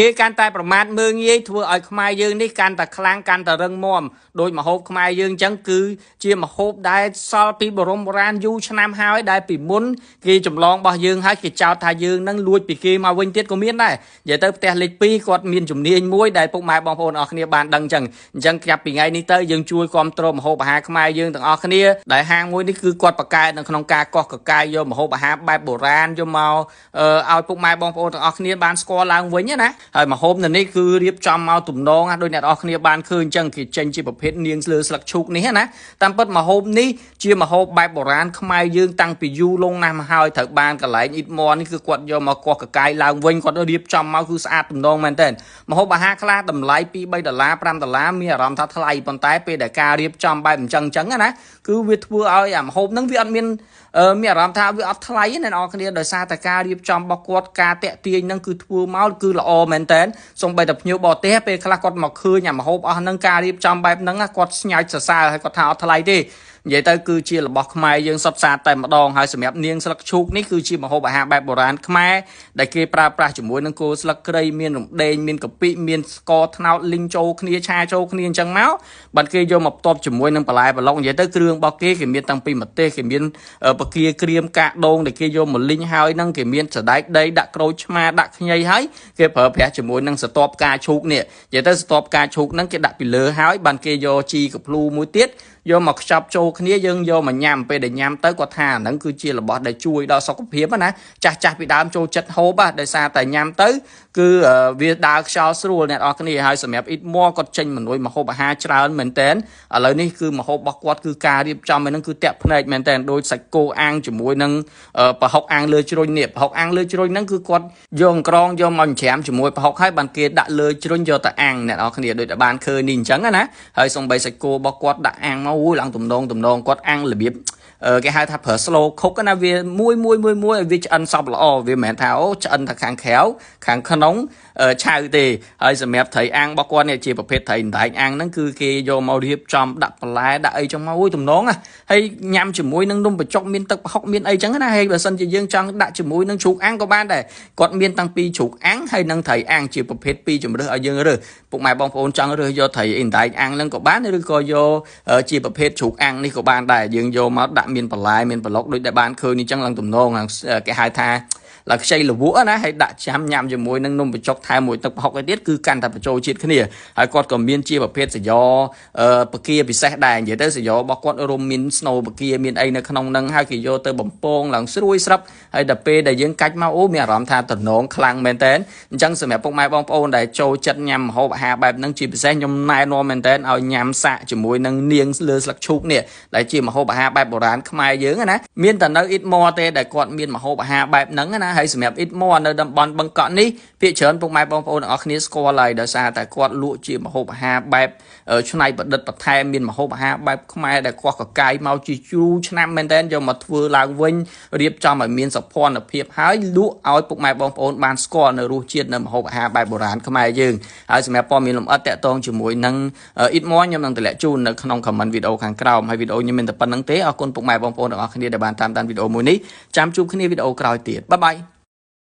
គេកាន់តែប្រមាថមើងងាយធ្វើឲ្យខ្មែរយើងនេះកាន់តែខ្លាំងកាន់តែរឹងមាំដោយមហូបខ្មែរយើងអញ្ចឹងគឺជាមហូបដែលសល់ពីបរមបុរាណយូរឆ្នាំហើយដែលពីមុនគេចម្លងរបស់យើងហើយគេចោទថាយើងនឹងលួចពីគេមកវិញទៀតក៏មានដែរនិយាយទៅផ្ទះលេខ2គាត់មានជំនាញមួយដែលពុកម៉ែបងប្អូនអរគ្នាបានដឹងអញ្ចឹងចាប់ពីថ្ងៃនេះទៅយើងជួយគ្រប់គ្រងមហូបអាហារខ្មែរយើងទាំងអស់គ្នាដែលហាងមួយនេះគឺគាត់បង្កើតនៅក្នុងការកោះកកាយយកមហូបអាហារបែបបុរាណយកមកឲ្យពុកម៉ែបងប្អូនទាំងអស់គ្នាបានស្គាល់ឡើងវិញណាហើយមហូបនៅនេះគឺរៀបចំមកទំនងដោយអ្នកនរគ្នាបានឃើញអញ្ចឹងគេចេញជាប្រភេទនាងស្លើស្លឹកឈូកនេះណាតាមពិតមហូបនេះជាមហូបបែបបុរាណខ្មែរយើងតាំងពីយូរលង់ណាស់មកហើយត្រូវបានកន្លែងអ៊ីតមនេះគឺគាត់យកមកកោះកកាយឡើងវិញគាត់រៀបចំមកគឺស្អាតទំនងមែនទែនមហូបអាហារខ្លះតម្លៃពី$3 $5មានអារម្មណ៍ថាថ្លៃប៉ុន្តែពេលដែលការរៀបចំបែបអញ្ចឹងណាគឺវាធ្វើឲ្យអាមហូបហ្នឹងវាអត់មានអារម្មណ៍ថាវាអត់ថ្លៃណាអ្នកនរគ្នាដោយសារតែការរៀបចំរបស់គាត់ការតាក់ទាញហ្នឹងគឺធ្វើមកគឺល្អមែនតើសូម្បីតែភ្ញៀវបរទេសពេលខ្លះគាត់មកឃើញអាមហូបអស់ហ្នឹងការរៀបចំបែបហ្នឹងគាត់ស្ញើចសរសើរហើយគាត់ថាអត់ថ្លៃទេនិយាយទៅគឺជារបស់ខ្មែរយើងសុទ្ធសាធតែម្ដងហើយសម្រាប់នាងស្លឹកឈូកនេះគឺជាម្ហូបអាហារបែបបុរាណខ្មែរដែលគេប្រើប្រាស់ជាមួយនឹងគល់ស្លឹកគ្រៃមានរំដេងមានកាពិមានស្ករត្នោតលីងចូលគ្នាឆាចូលគ្នាអញ្ចឹងមកបាត់គេយកមកផ្ទាប់ជាមួយនឹងបន្លែប្លុកនិយាយទៅគ្រឿងរបស់គេមានតាំងពីម្ទេសគេមានបកាក្រៀមកាកដូងដែលគេយកមកលីងហើយនឹងគេមានសណ្ដែកដីដាក់ក្រូចឆ្មាដាក់ខ្ញីហើយគេប្រើប្រាស់ជាមួយនឹងស្ទាប់ផ្កាឈូកនេះនិយាយទៅស្ទាប់ផ្កាឈូកហ្នឹងគេដាក់ពីលើហើយបានគេយកជីកភ្លូមួយទៀតយកមកខ្ចប់ចូលគ្នាយើងយកមកញ៉ាំពេលដែលញ៉ាំទៅគាត់ថាហ្នឹងគឺជារបស់ដែលជួយដល់សុខភាពណាចាស់ពីដើមចូលចិត្តហូបដោយសារតែញ៉ាំទៅគឺវាដើរខ្យល់ស្រួលអ្នកនរគ្នាហើយសម្រាប់អ៊ីតមគាត់ចេញមនុយមកហូបអាហារច្រើនមែនតើឥឡូវនេះគឺមកហូបរបស់គាត់គឺការរៀបចំហ្នឹងគឺតាក់ភ្នែកមែនតើដូចសាច់គោអាំងជាមួយនឹងប្រហុកអាំងលើជ្រុញនេះប្រហុកអាំងលើជ្រុញហ្នឹងគឺគាត់យកអង្ក្រងយកមកច្រាមជាមួយប្រហុកហើយបានគេដាក់លើជ្រុញយកទៅអាំងអ្នកនរគ្នាដូចតែបានឃើញនេះអញ្ចឹងណាហើយសំបីសាច់គោរបស់គាត់ដាក់អាំងមកឡើងទំនងគាត់អាំងរបៀបគេហៅថាប្រើ slow cook ណាវាមួយឲ្យវាឆ្អិនសព្វល្អវាមិនមែនថាអូឆ្អិនថាខាងក្រៅខាងក្នុងឆៅទេហើយសម្រាប់ត្រីអាំងរបស់គាត់នេះជាប្រភេទត្រីអណ្ដែងអាំងហ្នឹងគឺគេយកមករៀបចំដាក់បន្លែដាក់អីចឹងមកទំនងហើយញ៉ាំជាមួយនឹងនំបញ្ចុកមានទឹកប្រហុកមានអីចឹងណាហើយបើសិនជាយើងចង់ដាក់ជាមួយនឹងជ្រូកអាំងក៏បានដែរគាត់មានតាំងពីជ្រូកអាំងហើយនឹងត្រីអាំងជាប្រភេទពីរជំរើសឲ្យយើងរើសពុកម៉ែបងប្អូនចង់រើសយកត្រីអណ្ដែងអាំងហ្នឹងក៏បានឬក៏យកជាប្រភេទជ្រូកអាំងនេះក៏បានដែរយើងយកមកដាក់មានបន្លែមានប្លុកដូចដែលបានឃើញនេះចឹងឡើងទំនងគេហៅថាឡើងខ្ចីលវក់ណាហើយដាក់ចាំញ៉ាំជាមួយនឹងនំបញ្ចុកថែមមួយទឹកប្រហុកឯទៀតគឺកាន់តែបញ្ចូលជាតិគ្នាហើយគាត់ក៏មានជាប្រភេទសយ៉បកាពិសេសដែរនិយាយទៅសយ៉របស់គាត់រួមមានស្នូបកាមានអីនៅក្នុងហ្នឹងហើយគេយកទៅបំពងឡើងស្រួយស្រាប់ហើយដល់ពេលដែលយើងកាច់មកអូមានអារម្មណ៍ថាតំណងខ្លាំងមែនតើអញ្ចឹងសម្រាប់ពុកម៉ែបងប្អូនដែលចូលចិត្តញ៉ាំម្ហូបអាហារបែបហ្នឹងជាពិសេសខ្ញុំណែនាំមែនតើឲ្យញ៉ាំសាកជាមួយនឹងនាងលើស្លឹកឈូកនេះដែលជាម្ហូបអាហារបែបបុរាណខ្មែរយើងណាមានតែនៅអ៊ីតម៉ទេដែលគាត់មានម្ហូបអាហារបែបហ្នឹងណាហើយសម្រាប់អ៊ីតម៉នៅតំបន់បឹងកក់នេះភាគច្រើនពុកម៉ែបងប្អូនទាំងអស់គ្នាស្គាល់ហើយដោយសារតែគាត់លក់ជាម្ហូបអាហារបែបច្នៃប្រឌិតបន្ថែមមានម្ហូបអាហារបែបខ្មែរដែលកោះកកាយមកជាយូរឆ្នាំមែនតើយកមកធ្វើឡើងវិញរៀបចំឲ្យមានសោភ័ណភាពហើយលក់ឲ្យពុកម៉ែបងប្អូនបានស្គាល់នៅរសជាតិនៅម្ហូបអាហារបែបបុរាណខ្មែរយើងហើយសម្រាប់ព័ត៌មានលម្អិតតាក់ទងជាមួយនឹងអ៊ីតម៉ខ្ញុំនឹងតម្លាក់ជូននៅក្នុង comment វីដេអូខាងក្រោមហើយវីដេអូខ្ញុំមានតែប៉ុណ្្នឹងទេអរគុណពុកម៉ែបងប្អូនទាំងអស់គ្នាដែលបានតាមដានវីដេអូមួយនេះចាំជួបគ្នាវីដេអូក្រោយទៀតបាយបាយ